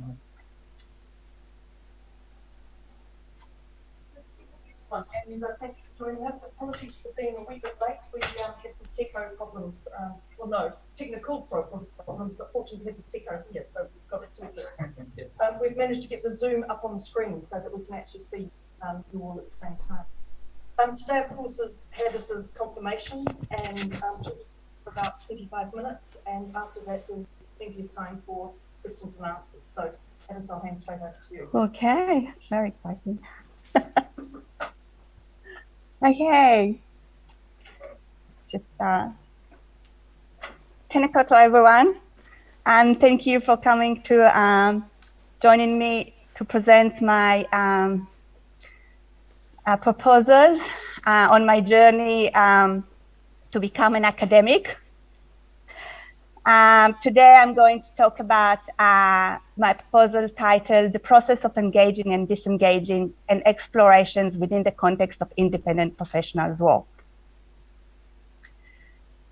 And thank you for joining us. Apologies for being a wee bit late. We had some techo problems. Well, no, technical problems, but fortunately we have the techo here, so we've got it sorted. We've managed to get the Zoom up on the screen so that we can actually see you all at the same time. Today, of course, is Hadas's confirmation, and for about 25 minutes, and after that, there's plenty of time for questions and answers. So, Hadas, I'll hand straight over to you. Okay, it's very exciting. Okay, just Teneko to everyone, and thank you for coming to joining me to present my proposals on my journey to become an academic. Today I'm going to talk about my proposal titled The Process of Engaging and Disengaging and Explorations Within the Context of Independent Professionals' Work.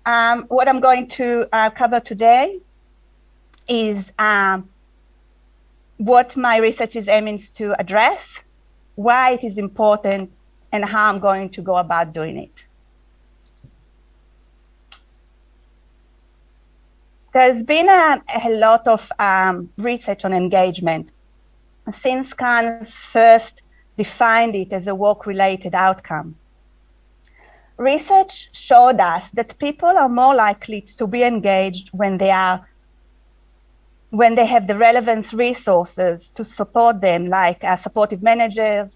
What I'm going to cover today is what my research is aiming to address, why it is important, and how I'm going to go about doing it. There's been a lot of research on engagement since Kahn first defined it as a work-related outcome. Research showed us that people are more likely to be engaged when they have the relevant resources to support them, like supportive managers,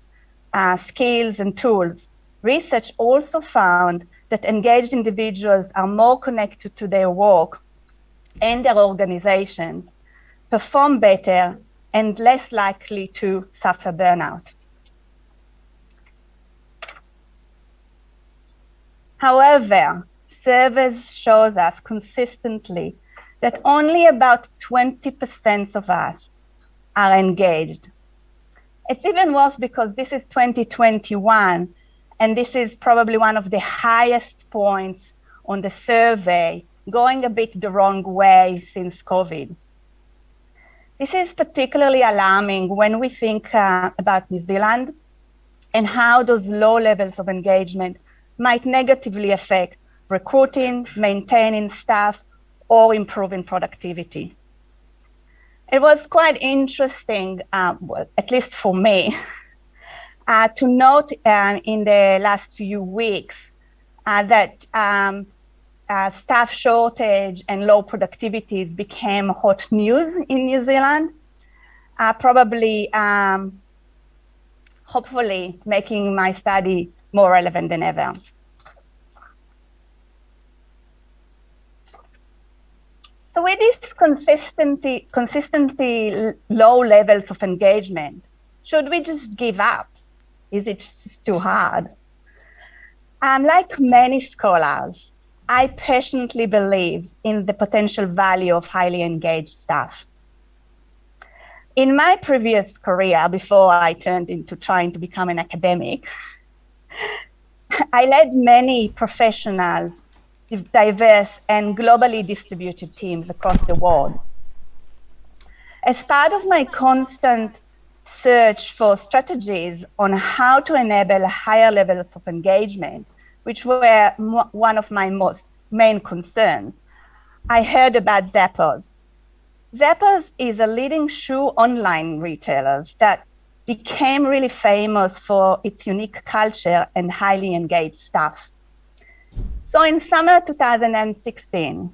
skills, and tools. Research also found that engaged individuals are more connected to their work and their organizations, perform better, and less likely to suffer burnout. However, surveys show us consistently that only about 20% of us are engaged. It's even worse because this is 2021, and this is probably one of the highest points on the survey, going a bit the wrong way since COVID. This is particularly alarming when we think about New Zealand and how those low levels of engagement might negatively affect recruiting, maintaining staff, or improving productivity. It was quite interesting, well, at least for me, to note in the last few weeks that staff shortage and low productivities became hot news in New Zealand, probably, hopefully, making my study more relevant than ever. So with these consistently low levels of engagement, should we just give up? Is it just too hard? Like many scholars, I passionately believe in the potential value of highly engaged staff. In my previous career, before I turned into trying to become an academic, I led many professional, diverse, and globally distributed teams across the world. As part of my constant search for strategies on how to enable higher levels of engagement, which were one of my main concerns, I heard about Zappos. Zappos is a leading shoe online retailer that became really famous for its unique culture and highly engaged staff. So in summer 2016,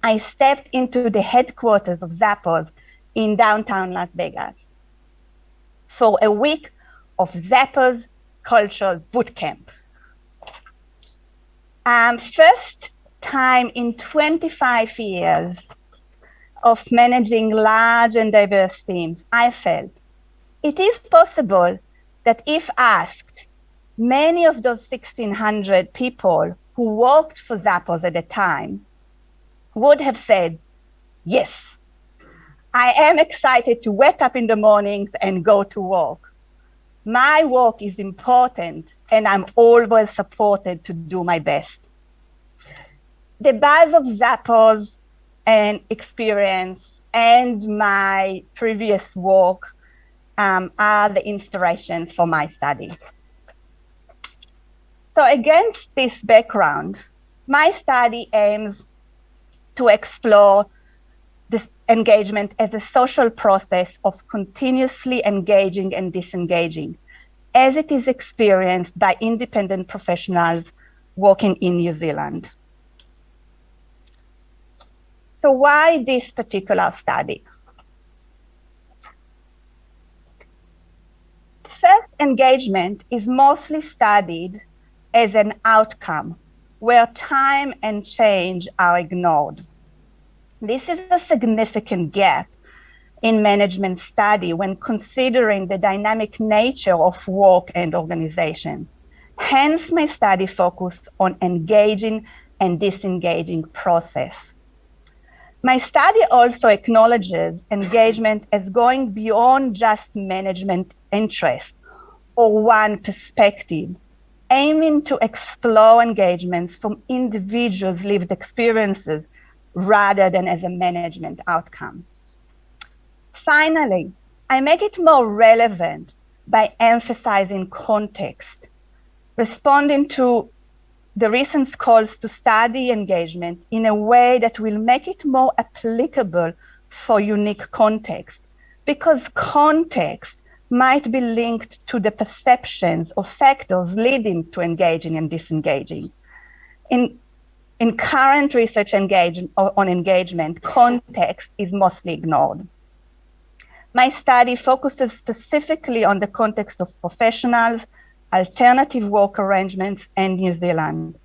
I stepped into the headquarters of Zappos in downtown Las Vegas for a week of Zappos Cultures Bootcamp. First time in 25 years of managing large and diverse teams, I felt it is possible that if asked, many of those 1,600 people who worked for Zappos at the time would have said, yes, I am excited to wake up in the mornings and go to work. My work is important and I'm always supported to do my best. The buzz of Zappos and experience and my previous work are the inspirations for my study. So against this background, my study aims to explore this engagement as a social process of continuously engaging and disengaging, as it is experienced by independent professionals working in New Zealand. So why this particular study? First, engagement is mostly studied as an outcome where time and change are ignored. This is a significant gap in management study when considering the dynamic nature of work and organization. Hence, my study focused on engaging and disengaging process. My study also acknowledges engagement as going beyond just management interest or one perspective, aiming to explore engagements from individuals' lived experiences rather than as a management outcome. Finally, I make it more relevant by emphasizing context, responding to the recent calls to study engagement in a way that will make it more applicable for unique context, because context might be linked to the perceptions or factors leading to engaging and disengaging. In current research on engagement, context is mostly ignored. My study focuses specifically on the context of professionals, alternative work arrangements, and New Zealand,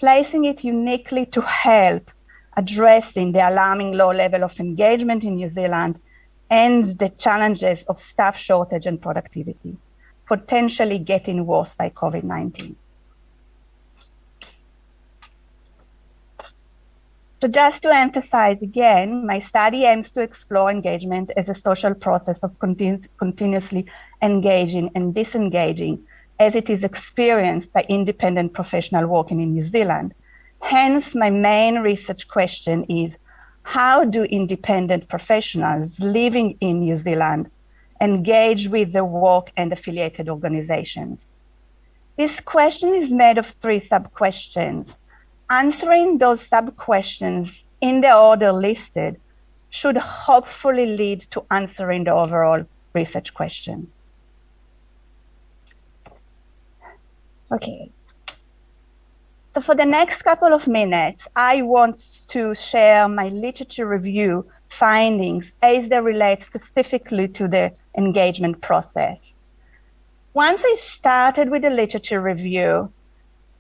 placing it uniquely to help addressing the alarming low level of engagement in New Zealand and the challenges of staff shortage and productivity, potentially getting worse by COVID-19. So just to emphasize again, my study aims to explore engagement as a social process of continuously engaging and disengaging as it is experienced by independent professional working in New Zealand. Hence, my main research question is, how do independent professionals living in New Zealand engage with the work and affiliated organizations? This question is made of 3 sub-questions. Answering those sub-questions in the order listed should hopefully lead to answering the overall research question. Okay. So for the next couple of minutes, I want to share my literature review findings as they relate specifically to the engagement process. Once I started with the literature review,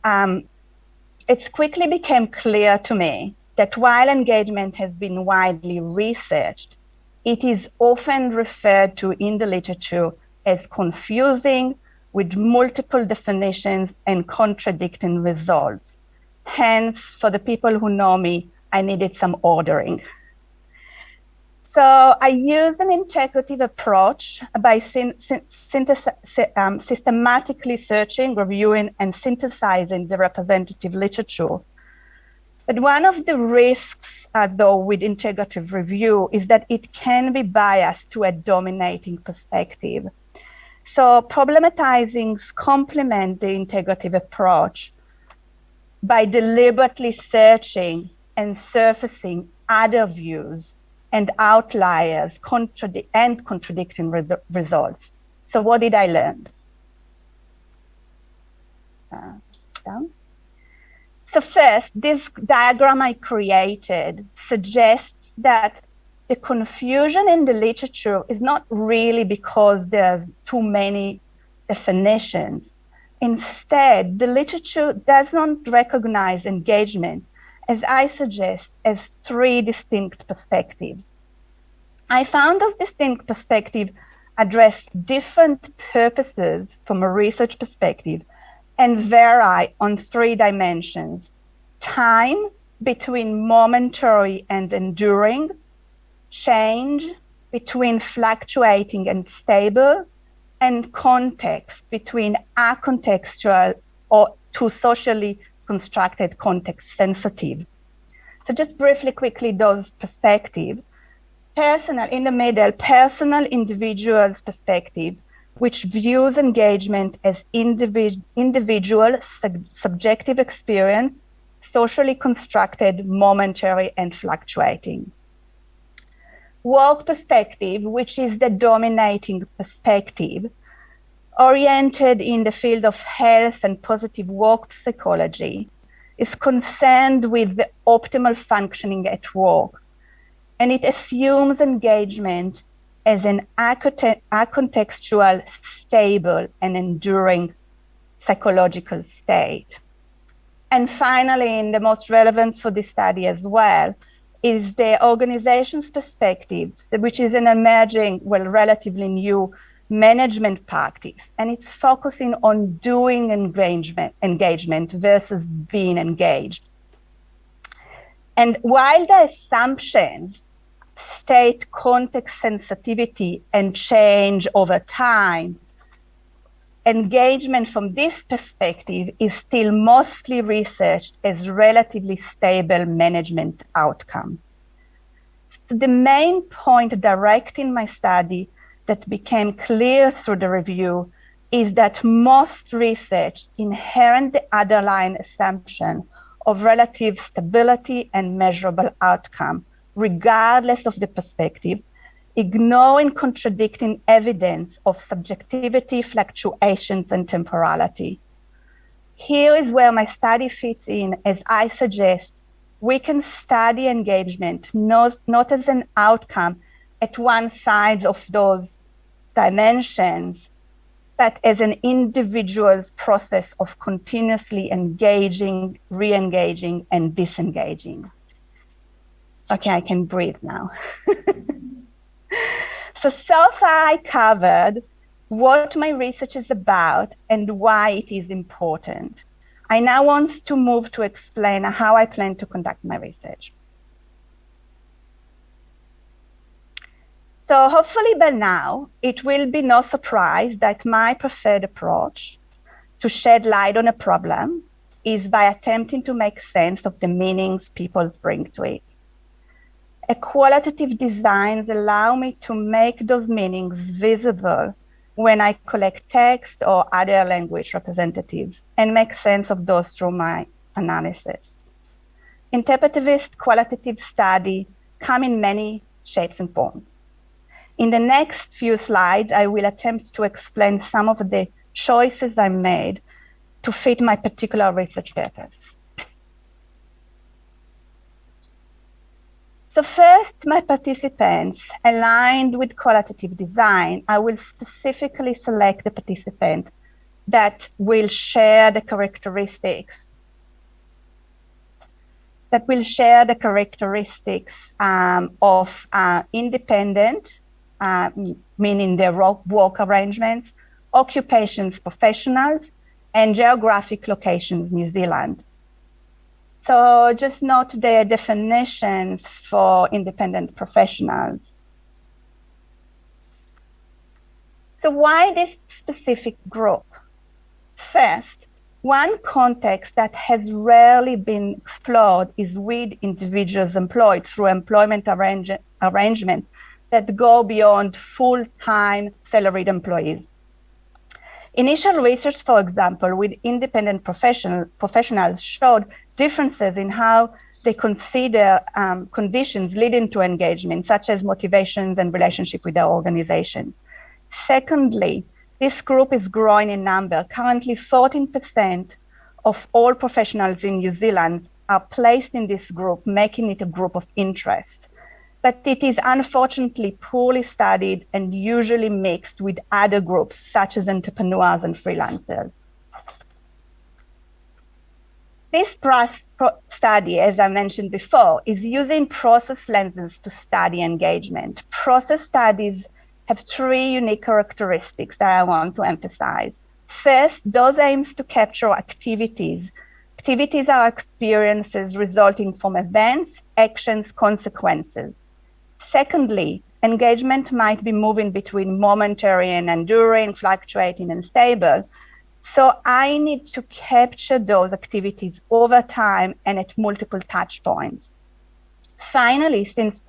it quickly became clear to me that while engagement has been widely researched, it is often referred to in the literature as confusing, with multiple definitions and contradicting results. Hence, for the people who know me, I needed some ordering. So I use an integrative approach by systematically searching, reviewing, and synthesizing the representative literature. But one of the risks, though, with integrative review is that it can be biased to a dominating perspective. So problematizing complement the integrative approach by deliberately searching and surfacing other views and outliers and contradicting results. So what did I learn? So first, this diagram I created suggests that the confusion in the literature is not really because there are too many definitions. Instead, the literature does not recognize engagement, as I suggest, as 3 distinct perspectives. I found those distinct perspectives address different purposes from a research perspective and vary on 3 dimensions: time between momentary and enduring, change between fluctuating and stable, and context between acontextual or to socially constructed context sensitive. So just briefly, quickly, those perspectives. Personal, in the middle, personal individual's perspective, which views engagement as individual subjective experience, socially constructed, momentary, and fluctuating. Work perspective, which is the dominating perspective, oriented in the field of health and positive work psychology, is concerned with the optimal functioning at work, and it assumes engagement as an acontextual, stable, and enduring psychological state. And finally, in the most relevant for this study as well, is the organization's perspectives, which is an emerging, well, relatively new management practice, and it's focusing on doing engagement versus being engaged. And while the assumptions state context sensitivity and change over time, engagement from this perspective is still mostly researched as relatively stable management outcome. So the main point directing my study that became clear through the review is that most research inherent the underlying assumption of relative stability and measurable outcome, regardless of the perspective, ignoring contradicting evidence of subjectivity, fluctuations, and temporality. Here is where my study fits in, as I suggest we can study engagement not as an outcome at one side of those dimensions, but as an individual process of continuously engaging, re-engaging, and disengaging. Okay, I can breathe now. So far I covered what my research is about and why it is important. I now want to move to explain how I plan to conduct my research. So hopefully by now, it will be no surprise that my preferred approach to shed light on a problem is by attempting to make sense of the meanings people bring to it. Qualitative designs allow me to make those meanings visible when I collect text or other language representatives and make sense of those through my analysis. Interpretivist qualitative study come in many shapes and forms. In the next few slides, I will attempt to explain some of the choices I made to fit my particular research purpose. So first, my participants aligned with qualitative design, I will specifically select the participant that will share the characteristics of independent, meaning their work arrangements, occupations, professionals, and geographic locations, New Zealand. So just note the definitions for independent professionals. So why this specific group? First, one context that has rarely been explored is with individuals employed through employment arrangement that go beyond full-time salaried employees. Initial research, for example, with independent professionals showed differences in how they consider conditions leading to engagement, such as motivations and relationship with their organizations. Secondly, this group is growing in number. Currently, 14% of all professionals in New Zealand are placed in this group, making it a group of interest. But it is unfortunately poorly studied and usually mixed with other groups, such as entrepreneurs and freelancers. This study, as I mentioned before, is using process lenses to study engagement. Process studies have three unique characteristics that I want to emphasize. First, those aims to capture activities. Activities are experiences resulting from events, actions, consequences. Secondly, engagement might be moving between momentary and enduring, fluctuating and stable. So I need to capture those activities over time and at multiple touch points. Finally, since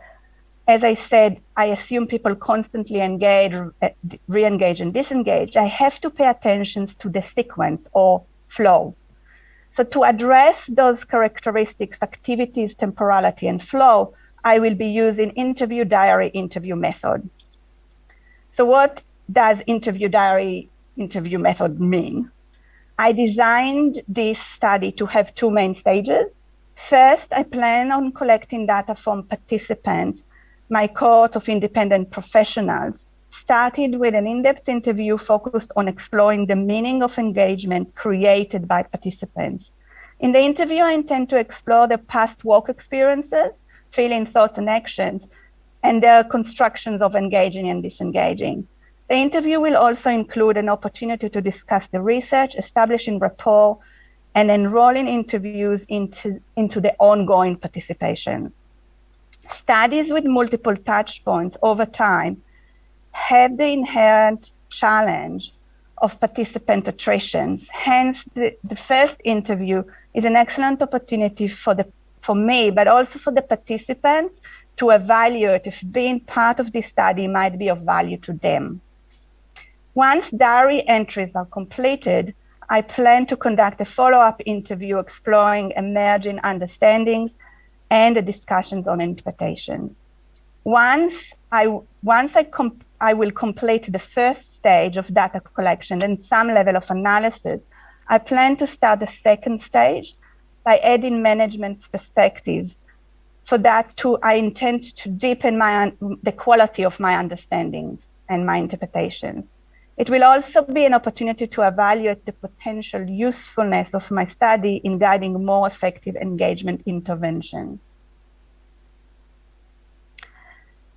as I said, I assume people constantly engage, re-engage and disengage. I have to pay attention to the sequence or flow. So to address those characteristics, activities, temporality, and flow, I will be using interview diary interview method. So what does interview diary interview method mean? I designed this study to have two main stages. First, I plan on collecting data from participants. My cohort of independent professionals started with an in-depth interview focused on exploring the meaning of engagement created by participants. In the interview, I intend to explore their past work experiences, feelings, thoughts, and actions, and their constructions of engaging and disengaging. The interview will also include an opportunity to discuss the research, establishing rapport, and enrolling interviews into the ongoing participations. Studies with multiple touch points over time have the inherent challenge of participant attrition. Hence, the first interview is an excellent opportunity for me, but also for the participants to evaluate if being part of this study might be of value to them. Once diary entries are completed, I plan to conduct a follow-up interview exploring emerging understandings and the discussions on interpretations. Once I will complete the first stage of data collection and some level of analysis, I plan to start the second stage by adding management perspectives. For that too, I intend to deepen the quality of my understandings and my interpretations. It will also be an opportunity to evaluate the potential usefulness of my study in guiding more effective engagement interventions.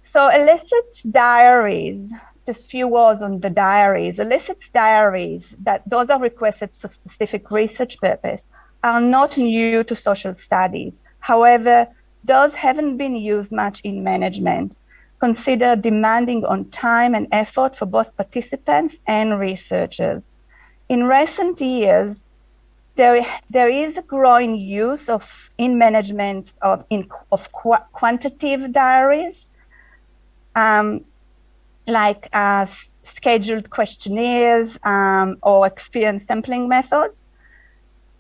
So elicit diaries, just a few words on the diaries. Elicit diaries, those are requested for specific research purpose, are not new to social studies. However, those haven't been used much in management, considered demanding on time and effort for both participants and researchers. In recent years, there is a growing use in management of quantitative diaries, like scheduled questionnaires or experience sampling methods.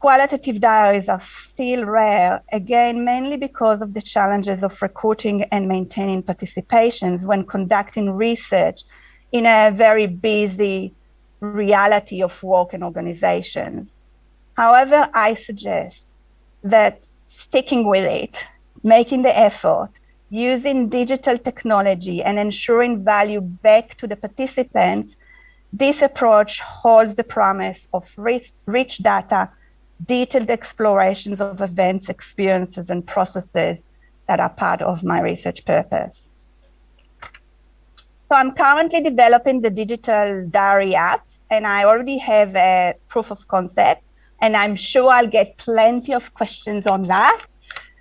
Qualitative diaries are still rare, again, mainly because of the challenges of recruiting and maintaining participations when conducting research in a very busy reality of work and organizations. However, I suggest that sticking with it, making the effort, using digital technology and ensuring value back to the participants, this approach holds the promise of rich data, detailed explorations of events, experiences, and processes that are part of my research purpose. So I'm currently developing the digital diary app, and I already have a proof of concept, and I'm sure I'll get plenty of questions on that.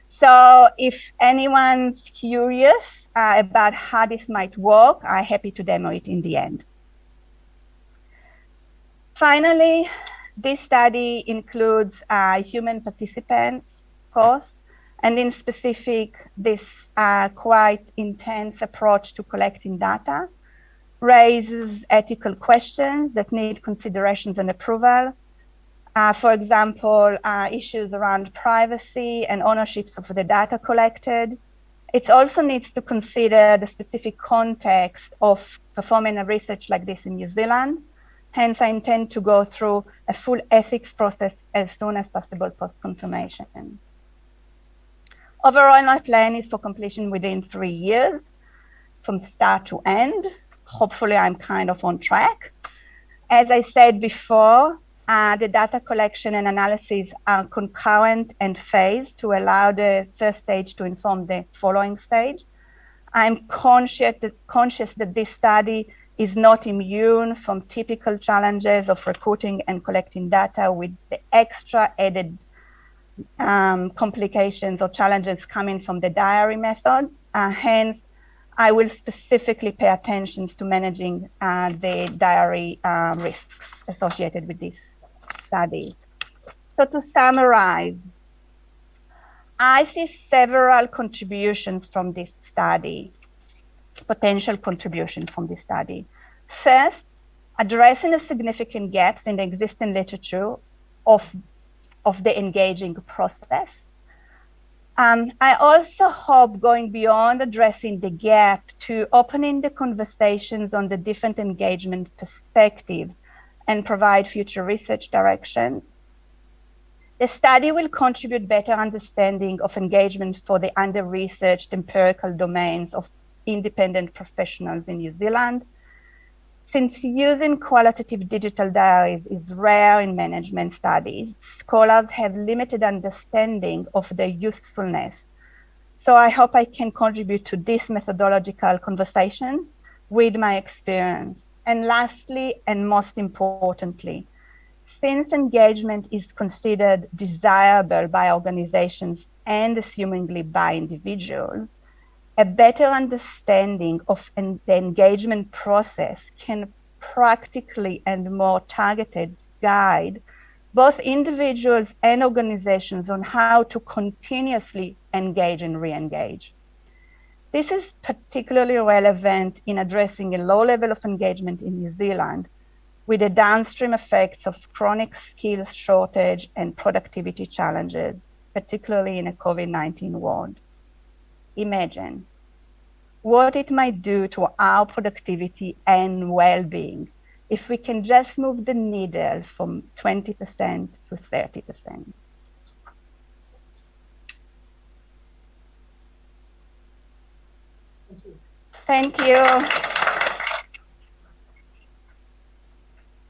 So if anyone's curious about how this might work, I'm happy to demo it in the end. Finally, this study includes human participants, of course, and in specific, this quite intense approach to collecting data raises ethical questions that need considerations and approval. For example, issues around privacy and ownerships of the data collected. It also needs to consider the specific context of performing a research like this in New Zealand. Hence, I intend to go through a full ethics process as soon as possible post-confirmation. Overall, my plan is for completion within 3 years, from start to end. Hopefully, I'm kind of on track. As I said before, the data collection and analysis are concurrent and phased to allow the first stage to inform the following stage. I'm conscious that this study is not immune from typical challenges of recruiting and collecting data with the extra added complications or challenges coming from the diary methods. Hence, I will specifically pay attention to managing the diary risks associated with this study. So to summarize, I see several contributions from this study. potential contribution from this study. First, addressing the significant gaps in the existing literature of the engaging process. I also hope going beyond addressing the gap to opening the conversations on the different engagement perspectives and provide future research directions. The study will contribute better understanding of engagement for the under-researched empirical domains of independent professionals in New Zealand. Since using qualitative digital diaries is rare in management studies, scholars have limited understanding of their usefulness. So I hope I can contribute to this methodological conversation with my experience. And lastly, and most importantly, since engagement is considered desirable by organizations and assumingly by individuals, a better understanding of the engagement process can practically and more targeted guide both individuals and organizations on how to continuously engage and re-engage. This is particularly relevant in addressing a low level of engagement in New Zealand, with the downstream effects of chronic skills shortage and productivity challenges, particularly in a COVID-19 world. Imagine what it might do to our productivity and well-being if we can just move the needle from 20% to 30%. Thank you. Thank you.